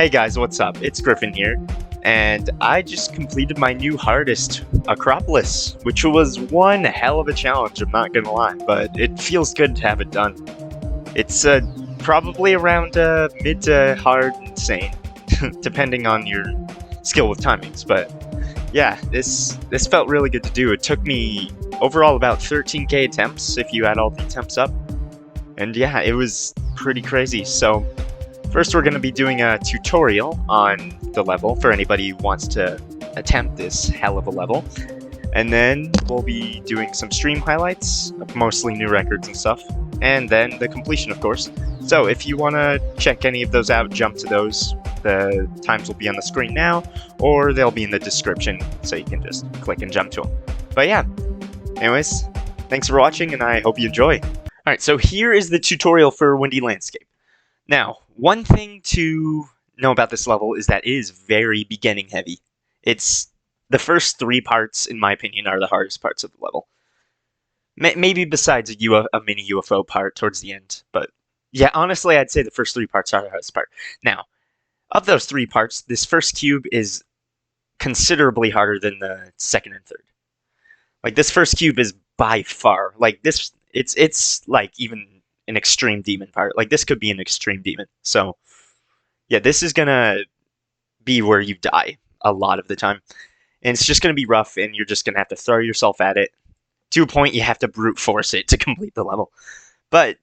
Hey guys, what's up? It's Griffin here, and I just completed my new hardest, Acropolis, which was one hell of a challenge, I'm not gonna lie, but it feels good to have it done. It's probably around mid to hard insane, depending on your skill with timings, but yeah, this felt really good to do. It took me overall about 13k attempts, if you add all the attempts up, and yeah, it was pretty crazy, so first, we're going to be doing a tutorial on the level for anybody who wants to attempt this hell of a level. And then we'll be doing some stream highlights, mostly new records and stuff, and then the completion, of course. So if you want to check any of those out, jump to those. The times will be on the screen now, or they'll be in the description, so you can just click and jump to them. But yeah, anyways, thanks for watching, and I hope you enjoy. Alright, so here is the tutorial for Windy Landscape. Now, one thing to know about this level is that it is very beginning heavy. It's the first 3 parts, in my opinion, are the hardest parts of the level. Maybe besides a mini UFO part towards the end, but yeah, honestly, I'd say the first 3 parts are the hardest part. Now, of those 3 parts, this first cube is considerably harder than the second and third. Like, this first cube is by far, like, it's like even an extreme demon part. Like, this could be an extreme demon. So, yeah, this is gonna be where you die a lot of the time. And it's just gonna be rough, and you're just gonna have to throw yourself at it. To a point, you have to brute force it to complete the level. But,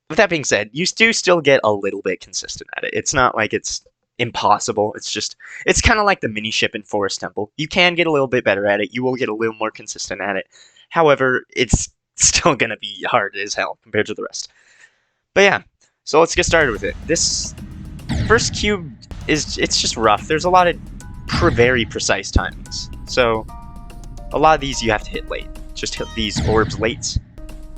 with that being said, you do still get a little bit consistent at it. It's not like it's impossible. It's kind of like the mini ship in Forest Temple. You can get a little bit better at it. You will get a little more consistent at it. However, it's still gonna be hard as hell compared to the rest. But yeah, so let's get started with it. This first cube it's just rough. There's a lot of very precise timings. So a lot of these you have to hit late. Just hit these orbs late,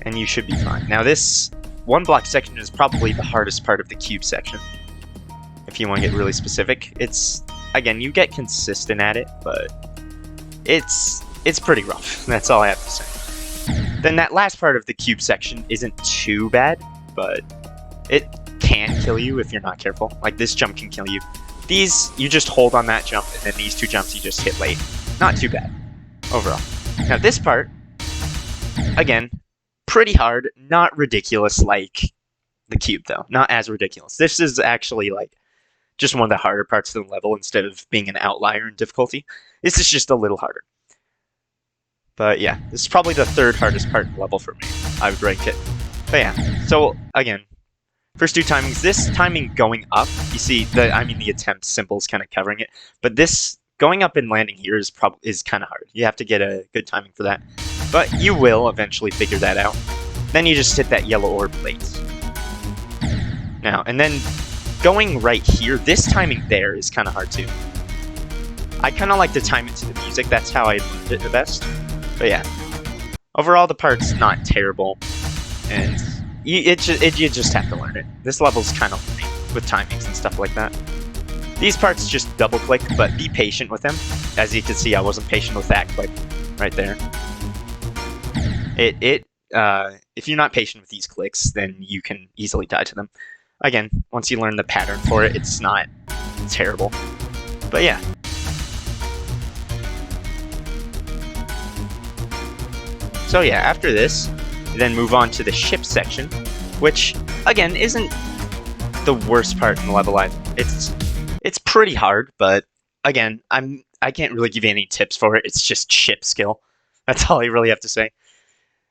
and you should be fine. Now this 1 block section is probably the hardest part of the cube section. If you want to get really specific, again, you get consistent at it, but it's pretty rough. That's all I have to say. Then that last part of the cube section isn't too bad, but it can kill you if you're not careful. Like, this jump can kill you. These, you just hold on that jump, and then these 2 jumps you just hit late. Not too bad, overall. Now this part, again, pretty hard, not ridiculous like the cube though. Not as ridiculous. This is actually like just one of the harder parts of the level instead of being an outlier in difficulty. This is just a little harder. But yeah, this is probably the 3rd hardest part of the level for me. I would rank it. But yeah, so again, first 2 timings. This timing going up, you see, the attempt symbol is kind of covering it. But this going up and landing here is kind of hard. You have to get a good timing for that. But you will eventually figure that out. Then you just hit that yellow orb late. Now, and then going right here, this timing there is kind of hard too. I kind of like to time it to the music. That's how I learned it the best. But yeah, overall the part's not terrible, and you just have to learn it. This level's kind of lame with timings and stuff like that. These parts just double click, but be patient with them. As you can see, I wasn't patient with that click right there. If you're not patient with these clicks, then you can easily die to them. Again, once you learn the pattern for it, it's not terrible. But yeah. So yeah, after this, you then move on to the ship section, which, again, isn't the worst part in the level either. It's pretty hard, but again, I can't really give you any tips for it. It's just ship skill. That's all I really have to say.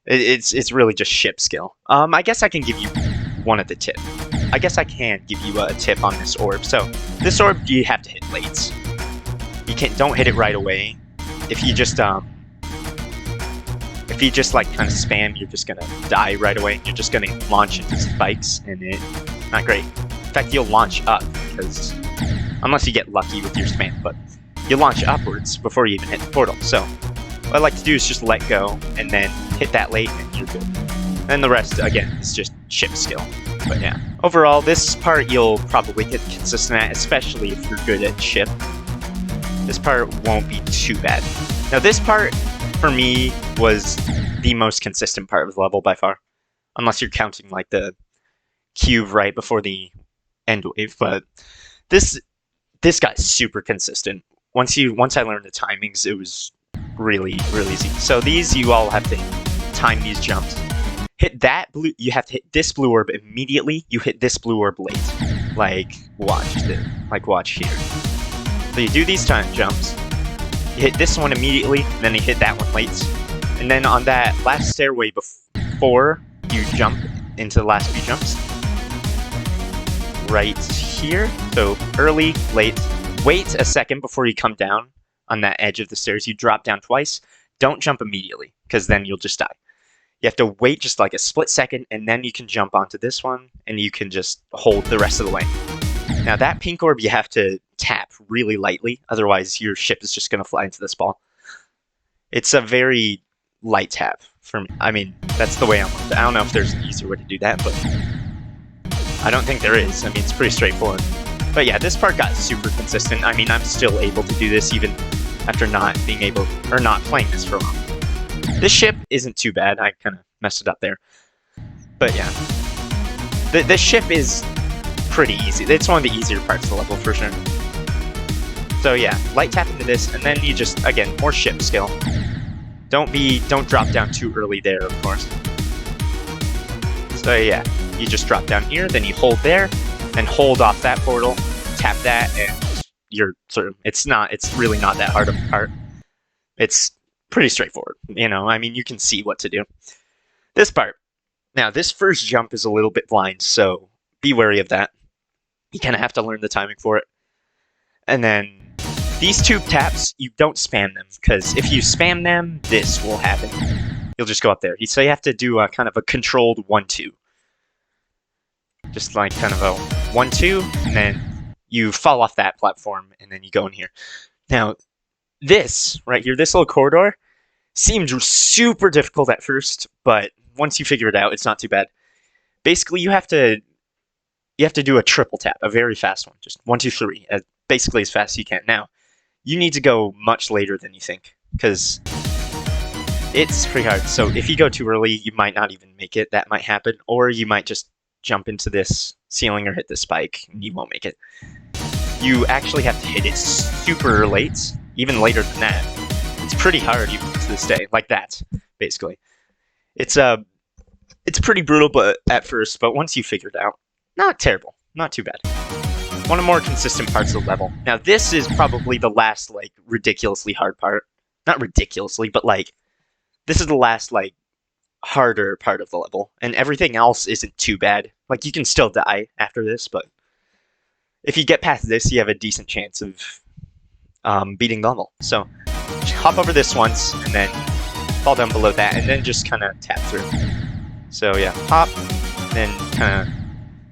It's really just ship skill. I guess I can give you one of the tips. I guess I can give you a tip on this orb. So this orb you have to hit late. Don't hit it right away. If you just like kind of spam, you're just gonna die right away. You're just gonna launch into spikes, and it's not great. In fact, you'll launch up, because unless you get lucky with your spam, but you launch upwards before you even hit the portal. So what I like to do is just let go and then hit that late, and you're good. And the rest, again, is just ship skill. But yeah, overall, this part you'll probably get consistent at, especially if you're good at ship. This part won't be too bad. Now this part, for me, was the most consistent part of the level by far. Unless you're counting like the cube right before the end wave, but This this got super consistent. Once I learned the timings, it was really easy. So these you all have to time these jumps. Hit that blue. You have to hit this blue orb immediately. You hit this blue orb late. Like watch here. So you do these time jumps. You hit this one immediately, and then you hit that one late. And then on that last stairway before you jump into the last few jumps, right here. So early, late. Wait a second before you come down on that edge of the stairs. You drop down twice. Don't jump immediately, because then you'll just die. You have to wait just like a split second, and then you can jump onto this one, and you can just hold the rest of the way. Now that pink orb you have to tap really lightly, otherwise your ship is just going to fly into this ball. It's a very light tap for me. I mean, that's the way I want it. I don't know if there's an easier way to do that, but I don't think there is. I mean, it's pretty straightforward. But yeah, this part got super consistent. I mean, I'm still able to do this even after not being able, or not playing this for long. This ship isn't too bad. I kind of messed it up there. But yeah. The ship is pretty easy. It's one of the easier parts of the level for sure. So yeah, light tap into this, and then you just, again, more ship skill. Don't drop down too early there, of course. So yeah, you just drop down here, then you hold there, and hold off that portal, tap that, and you're sort of, it's really not that hard of a part. It's pretty straightforward, you know, I mean, you can see what to do. This part. Now, this first jump is a little bit blind, so be wary of that. You kind of have to learn the timing for it. And then these two taps, you don't spam them, because if you spam them, this will happen. You'll just go up there. So you have to do a kind of a controlled 1-2. Just like kind of a 1-2, and then you fall off that platform, and then you go in here. Now, this right here, this little corridor, seemed super difficult at first, but once you figure it out, it's not too bad. Basically, you have to do a triple tap, a very fast one, just 1, 2, 3, basically as fast as you can. Now, you need to go much later than you think, because it's pretty hard. So if you go too early, you might not even make it. That might happen, or you might just jump into this ceiling or hit this spike, and you won't make it. You actually have to hit it super late, even later than that. It's pretty hard even to this day, like that, basically. It's pretty brutal, but at first, but once you figure it out, not terrible, not too bad. One of the more consistent parts of the level. Now, this is probably the last, like, ridiculously hard part. Not ridiculously, but, like, this is the last, like, harder part of the level. And everything else isn't too bad. Like, you can still die after this, but if you get past this, you have a decent chance of beating the level. So, just hop over this once, and then fall down below that, and then just kind of tap through. So, yeah, hop, then kind of...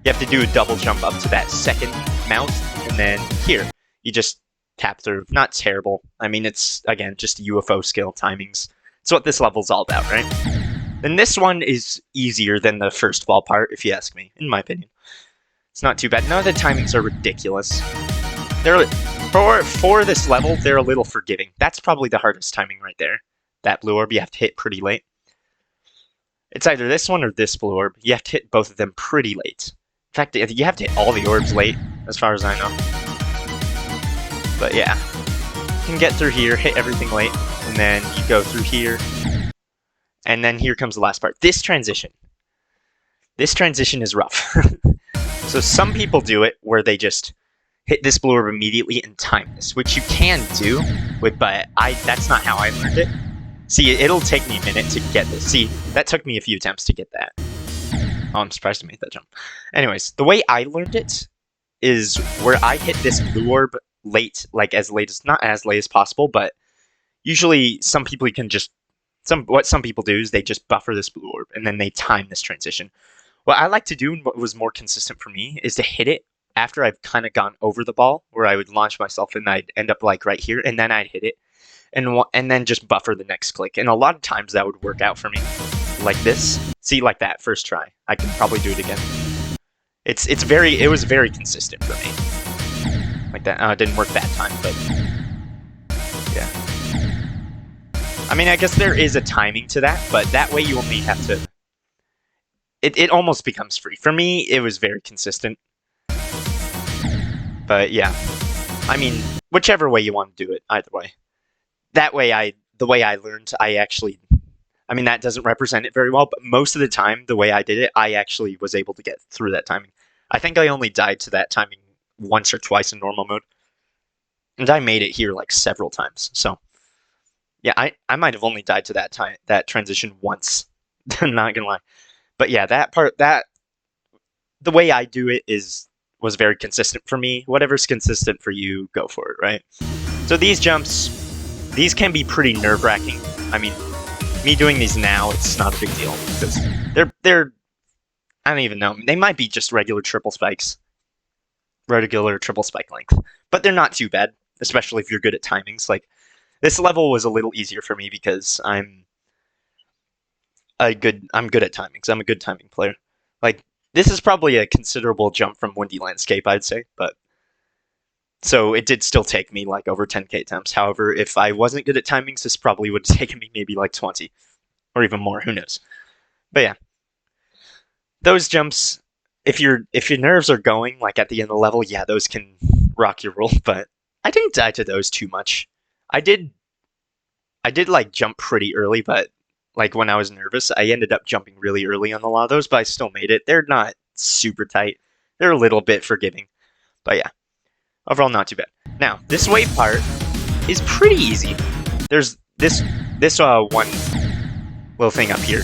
You have to do a double jump up to that second mount, and then here, you just tap through. Not terrible. I mean, it's, again, just UFO skill timings. It's what this level's all about, right? And this one is easier than the first fall part, if you ask me, in my opinion. It's not too bad. None of the timings are ridiculous. They're, for this level, they're a little forgiving. That's probably the hardest timing right there. That blue orb you have to hit pretty late. It's either this one or this blue orb. You have to hit both of them pretty late. In fact, you have to hit all the orbs late, as far as I know. But yeah, you can get through here, hit everything late, and then you go through here. And then here comes the last part. This transition. This transition is rough. So some people do it where they just hit this blue orb immediately and time this, which you can do, but that's not how I learned it. See, it'll take me a minute to get this. See, that took me a few attempts to get that. Oh, I'm surprised I made that jump. Anyways, the way I learned it is where I hit this blue orb late, like not as late as possible, but usually some people can just, what some people do is they just buffer this blue orb, and then they time this transition. What I like to do, and what was more consistent for me, is to hit it after I've kind of gone over the ball, where I would launch myself and I'd end up like right here, and then I'd hit it, and then just buffer the next click. And a lot of times that would work out for me. Like this. See, like that, first try. I can probably do it again. It was very consistent for me. Like that. It didn't work that time, but yeah. I mean, I guess there is a timing to that, but that way you only have to... It almost becomes free. For me, it was very consistent. But yeah, I mean, whichever way you want to do it, either way. That way, the way I learned, I mean, that doesn't represent it very well, but most of the time, the way I did it, I actually was able to get through that timing. I think I only died to that timing once or twice in normal mode, and I made it here like several times. So yeah, I might have only died to that transition once. I'm not gonna lie, but yeah, that the way I do it was very consistent for me. Whatever's consistent for you, go for it, right? So these jumps, these can be pretty nerve-wracking. I mean, me doing these now, it's not a big deal because they're I don't even know. They might be just regular triple spikes, regular triple spike length, but they're not too bad, especially if you're good at timings. Like this level was a little easier for me because I'm good at timings. I'm a good timing player. Like this is probably a considerable jump from Windy Landscape, I'd say, but so it did still take me like over 10k attempts. However, if I wasn't good at timings, this probably would have taken me maybe like 20 or even more. Who knows? But yeah, those jumps. If your nerves are going like at the end of the level, yeah, those can rock your world. But I didn't die to those too much. I did like jump pretty early, but like when I was nervous, I ended up jumping really early on a lot of those, but I still made it. They're not super tight. They're a little bit forgiving. But yeah, overall not too bad. Now, this wave part is pretty easy. There's this one little thing up here.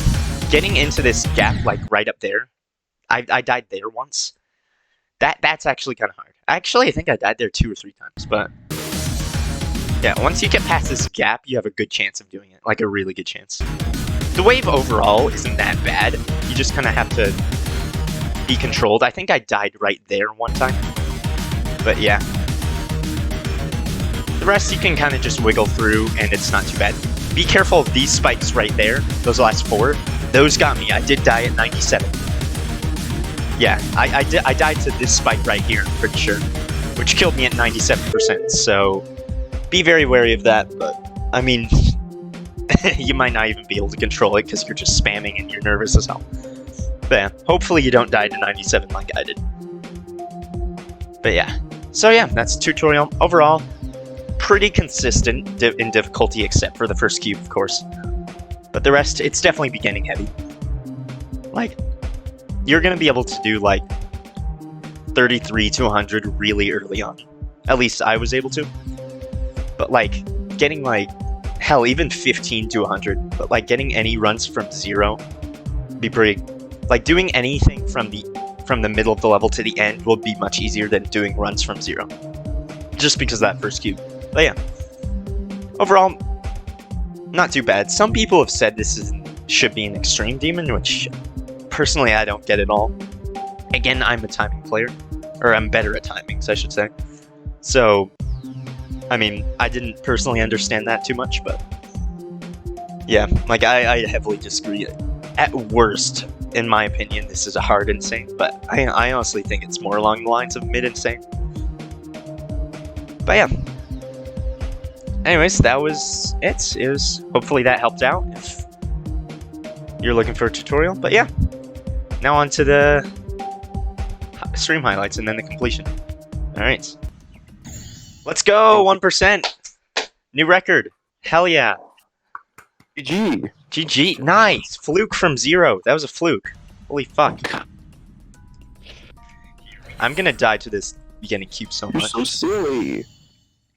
Getting into this gap like right up there. I died there once. That's actually kind of hard. Actually, I think I died there 2 or 3 times, but yeah, once you get past this gap, you have a good chance of doing it, like a really good chance. The wave overall isn't that bad. You just kind of have to be controlled. I think I died right there one time, but yeah. The rest you can kind of just wiggle through, and it's not too bad. Be careful of these spikes right there, those last 4. Those got me. I did die at 97. Yeah, I died to this spike right here, I'm pretty sure, which killed me at 97%, so be very wary of that, but, I mean, you might not even be able to control it because you're just spamming and you're nervous as hell. But yeah, hopefully you don't die to 97 like I did. But yeah, so yeah, that's the tutorial. Overall, pretty consistent in difficulty except for the first cube, of course. But the rest, it's definitely beginning heavy. Like, you're going to be able to do like 33 to 100 really early on. At least I was able to. But like, getting like, hell, even 15 to 100. But like, getting any runs from 0 be pretty... Like, doing anything from the middle of the level to the end will be much easier than doing runs from 0. Just because of that first cube. But yeah. Overall, not too bad. Some people have said this should be an extreme demon, which... Personally, I don't get it all. Again, I'm a timing player. Or I'm better at timings, I should say. So, I mean, I didn't personally understand that too much, but... Yeah, like, I heavily disagree. At worst, in my opinion, this is a hard insane, but I honestly think it's more along the lines of mid-insane. But yeah. Anyways, that was it. Hopefully that helped out if you're looking for a tutorial. But yeah. Now on to the stream highlights and then the completion. Alright. Let's go! 1%! New record! Hell yeah! GG! GG! Nice! Fluke from 0. That was a fluke. Holy fuck. I'm gonna die to this beginning cube so You're much. so silly!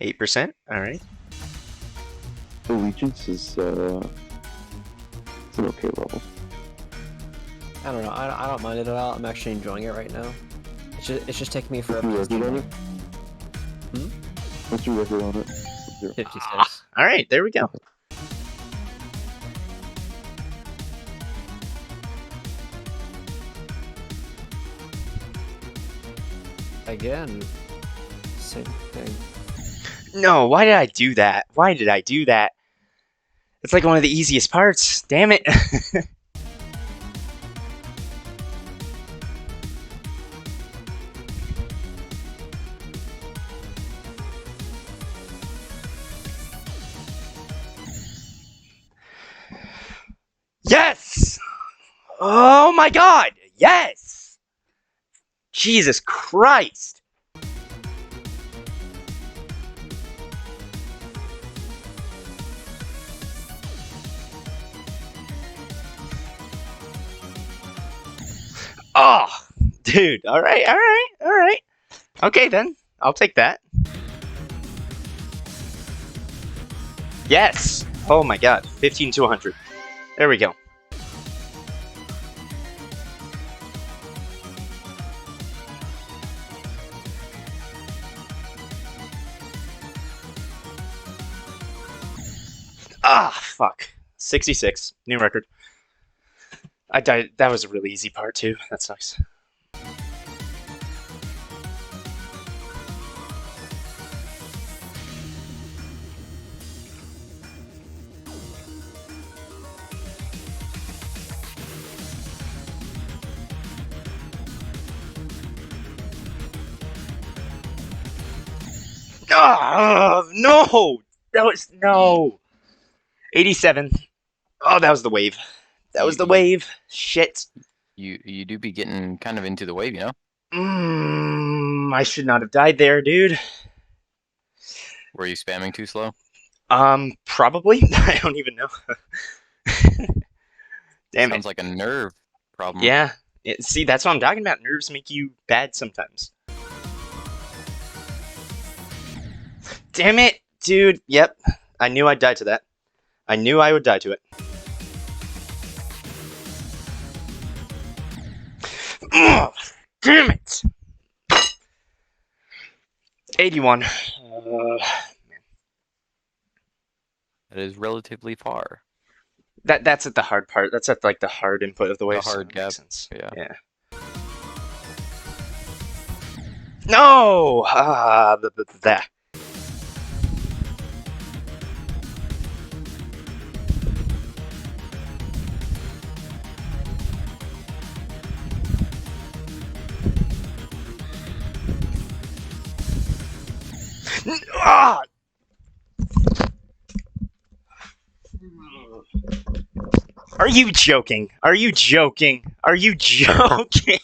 8%? Alright. Allegiance is, it's an okay level. I don't know. I don't mind it at all. I'm actually enjoying it right now. It's just taking me forever. What's your record on it? Hmm? What's your record on it? 56. Alright, there we go. Again, same thing. No, why did I do that? Why did I do that? It's like one of the easiest parts. Damn it. Yes! Oh my god! Yes! Jesus Christ! Oh, dude. All right, all right, all right. Okay, then. I'll take that. Yes. Oh my god. 15 to 100. There we go. Ah, fuck. 66. New record. I died. That was a really easy part, too. That's nice. Oh, no! That was. No! 87. Oh, that was the wave. That was the wave. Shit. You do be getting kind of into the wave, you know? I should not have died there, dude. Were you spamming too slow? Probably. I don't even know. Damn Sounds it. like a nerve problem. Yeah. See, that's what I'm talking about. Nerves make you bad sometimes. Damn it, dude. Yep. I knew I'd die to that. I knew I would die to it. Ugh, damn it. 81. That is relatively far. That's at the hard part. That's at like the hard input of the wave. The hard so gap. makes sense. Yeah. Yeah. No. That. Ah! Are you joking? Are you joking? Are you joking?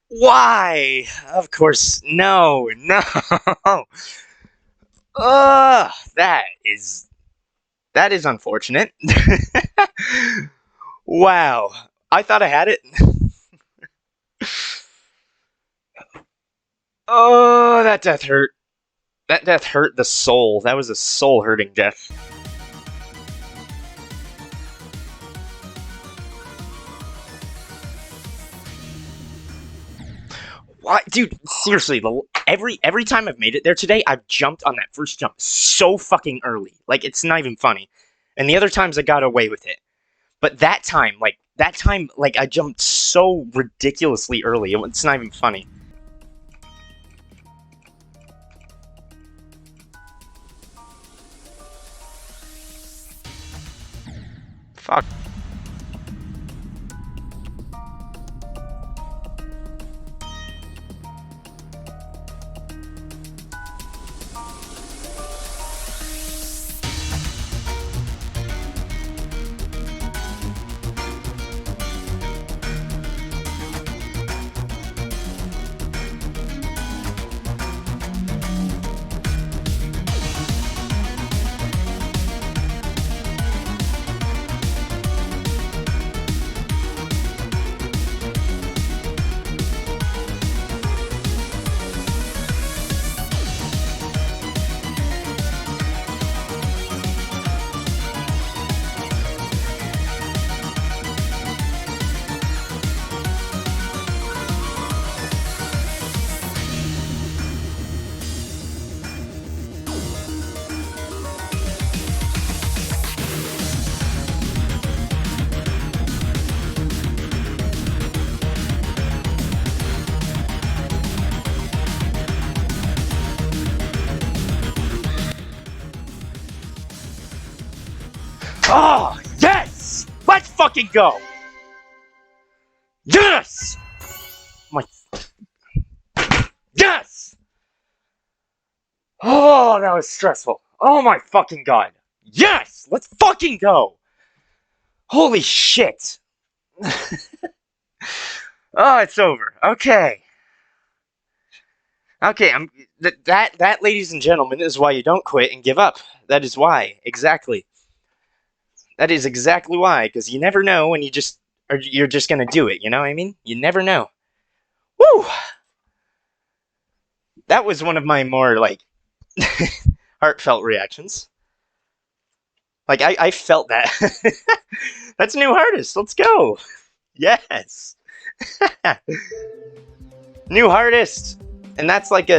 Why? Of course, no, no. That is unfortunate. Wow. I thought I had it. Oh, that death hurt. That death hurt the soul. That was a soul-hurting death. Why, dude? Seriously, every time I've made it there today, I've jumped on that first jump so fucking early. Like, it's not even funny. And the other times I got away with it. But that time, I jumped so ridiculously early. It's not even funny. Fuck. Oh, yes! Let's fucking go! Yes! Yes! Oh, that was stressful. Oh my fucking god. Yes! Let's fucking go! Holy shit. Oh, it's over. Okay. Okay, that, ladies and gentlemen, is why you don't quit and give up. That is why. Exactly. That is exactly why, because you never know when you just or you're just gonna do it. You know what I mean? You never know. Woo! That was one of my more like heartfelt reactions. Like I felt that. That's new hardest. Let's go. Yes. New hardest. And that's like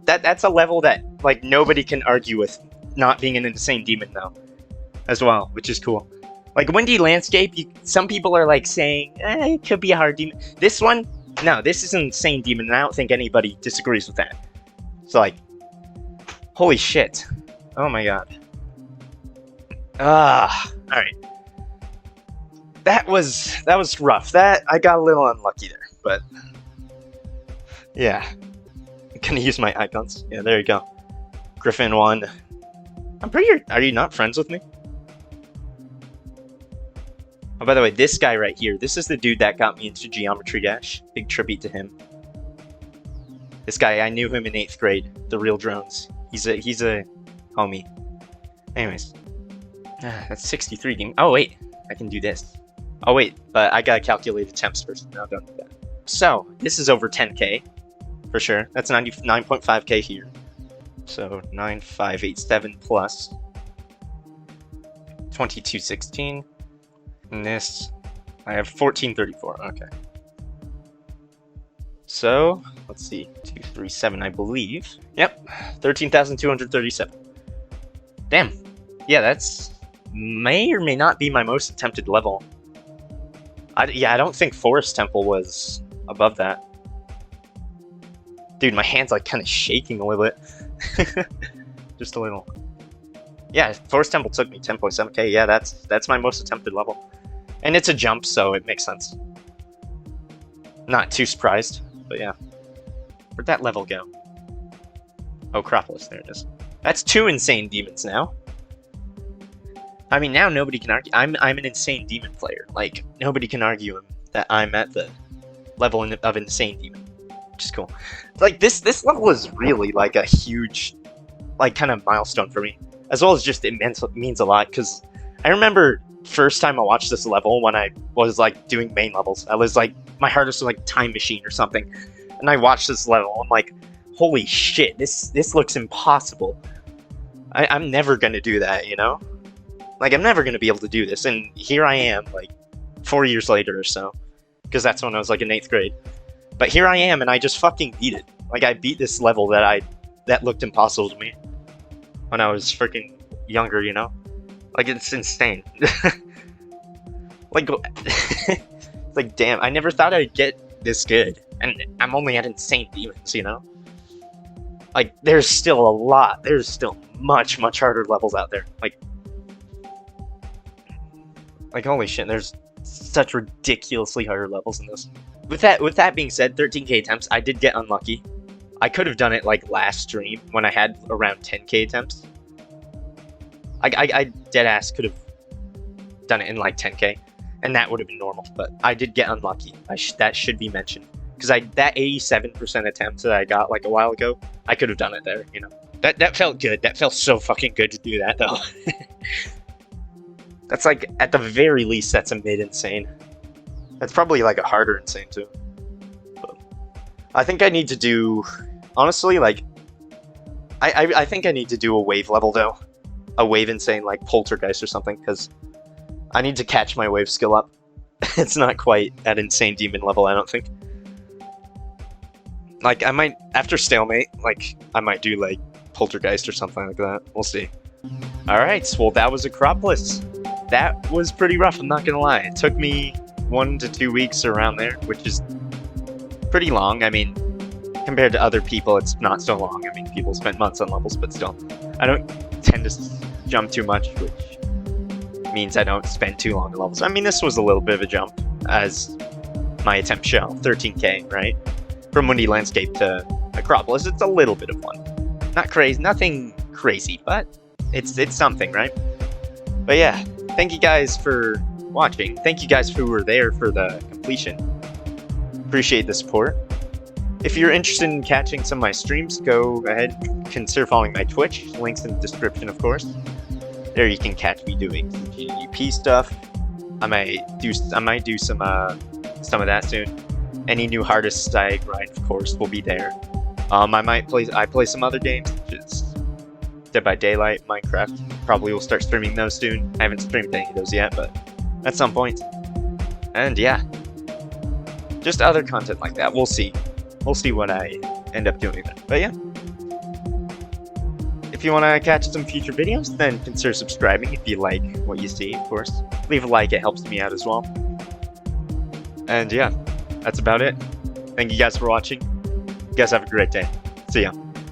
that's a level that like nobody can argue with not being an insane demon though. As well, which is cool. Like Windy Landscape, some people are like saying, it could be a hard demon. This one, no, this is an insane demon, and I don't think anybody disagrees with that. So like, holy shit. Oh my god. Alright. That was rough. That I got a little unlucky there, but yeah. I'm gonna use my icons. Yeah, there you go. Griffin 1. I'm pretty sure, are you not friends with me? Oh, by the way, this guy right here, this is the dude that got me into Geometry Dash. Big tribute to him. This guy, I knew him in 8th grade. The Real Drones. He's a homie. Anyways. That's 63 game. Oh, wait. I can do this. Oh, wait. But I gotta calculate the temps first. No, don't do that. So, this is over 10k. For sure. That's 99.5k here. So, 9587 plus 2216. And this, I have 1434. Okay. So, let's see. 237, I believe. Yep. 13,237. Damn. Yeah, that's may or may not be my most attempted level. I don't think Forest Temple was above that. Dude, my hand's like kind of shaking a little bit. Just a little. Yeah, Forest Temple took me 10.7k. Yeah, that's my most attempted level. And it's a jump, so it makes sense. Not too surprised, but yeah. Where'd that level go? Oh, Acropolis, there it is. That's 2 insane demons now. I mean, now nobody can argue. I'm an insane demon player. Like, nobody can argue that I'm at the level of insane demon, which is cool. Like, this level is really, like, a huge, like, kind of milestone for me. As well as just it means a lot, because I remember first time I watched this level when I was, like, doing main levels. I was, like, my hardest was, like, Time Machine or something. And I watched this level, I'm like, holy shit, this looks impossible. I'm never gonna do that, you know? Like, I'm never gonna be able to do this, and here I am, like, 4 years later or so. Because that's when I was, like, in 8th grade. But here I am, and I just fucking beat it. Like, I beat this level that looked impossible to me. When I was freaking younger, you know? Like, it's insane. Like, it's like, damn, I never thought I'd get this good. And I'm only at insane demons, you know? Like, there's still a lot. There's still much, much harder levels out there. Like, holy shit, there's such ridiculously harder levels in this. With that being said, 13k attempts, I did get unlucky. I could have done it, like, last stream, when I had around 10k attempts. I deadass could have done it in, like, 10k, and that would have been normal, but I did get unlucky. That should be mentioned. Because that 87% attempt that I got, like, a while ago, I could have done it there, you know? That felt good. That felt so fucking good to do that, though. That's, like, at the very least, that's a mid-insane. That's probably, like, a harder insane, too. But I think I need to do... Honestly, like... I think I need to do a wave level, though. A wave insane, like, poltergeist or something, because I need to catch my wave skill up. It's not quite at insane demon level, I don't think. Like, I might... After stalemate, like, I might do, like, poltergeist or something like that. We'll see. Alright, well, that was Acropolis. That was pretty rough, I'm not gonna lie. It took me 1 to 2 weeks around there, which is pretty long. I mean, compared to other people, it's not so long. I mean, people spend months on levels, but still. I don't tend to jump too much, which means I don't spend too long on levels. I mean, this was a little bit of a jump, as my attempt show. 13k, right? From Windy Landscape to Acropolis, it's a little bit of one. Not crazy, nothing crazy, but it's something, right? But yeah, thank you guys for watching. Thank you guys who were there for the completion. Appreciate the support. If you're interested in catching some of my streams, go ahead, consider following my Twitch. Links in the description, of course. There you can catch me doing GGP stuff. I might do some of that soon. Any new hardest I grind, of course, will be there. I play some other games, just Dead by Daylight, Minecraft. Probably will start streaming those soon. I haven't streamed any of those yet, but at some point. And yeah, just other content like that. We'll see. We'll see what I end up doing. But yeah. If you want to catch some future videos, then consider subscribing if you like what you see, of course. Leave a like, it helps me out as well. And yeah, that's about it. Thank you guys for watching. You guys have a great day. See ya.